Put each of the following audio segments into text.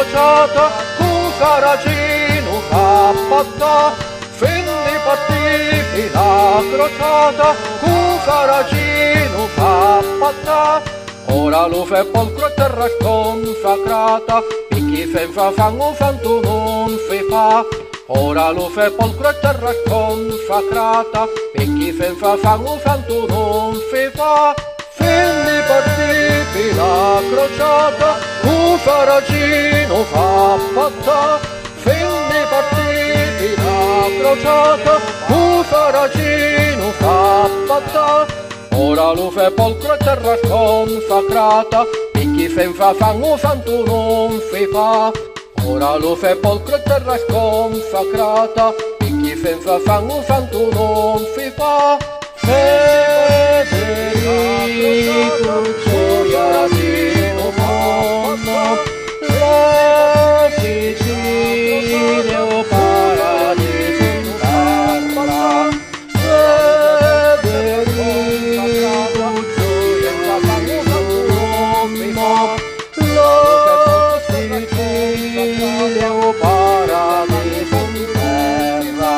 crociata, Cucaragino fa patta, fin di partiti la crociata, Cucaragino fa patta. Ora lo fe polcro e terra consacrata, picchi fen fa fango fanto non fe fa. Ora lo fe polcro e terra consacrata, picchi fen fa fango fanto non fe fa. Fin di partiti la crociata, Cucaragino fa patta. Fin di partiti la crociata, Cucaragino fa patta. Ora lo fe polcro e terra consacrata, picchi fen fa fango fanto non fe fa. Ora lo fe polcro e terra consacrata, picchi fen fa fango fanto non fe fa. Federico gioia di mondo, la Sicilia o paradiso in terra. Federico gioia di mondo, la Sicilia o paradiso in terra.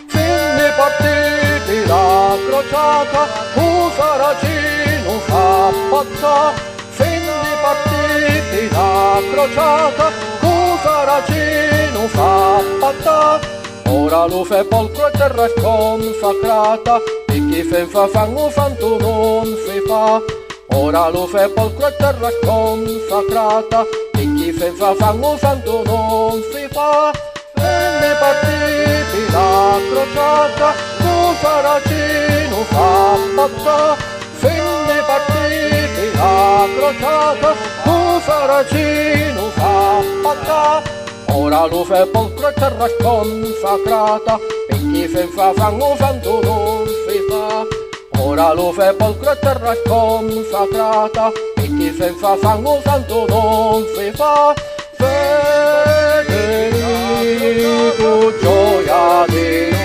Fin di partiti la crociata, Cucaragino fa patta. Fin di partiti la crociata, Cucaragino fa patta. Ora lo fe polcro e terra consacrata, picchi fen fa fango fanto non fe fa. Ora lo fe polcro e terra consacrata, picchi fen fa fango fanto non fe fa. Fin di partiti la crociata, Cucaragino fa patta. Fin di partiti la crociata, Cucaragino fa patta. Ora lo fe polcro e terra consacrata, picchi fen fa fango fanto non fe fa. Ora lo fe polcro e terra consacrata, picchi fen fa fango fanto non fe fa. Federico gioia di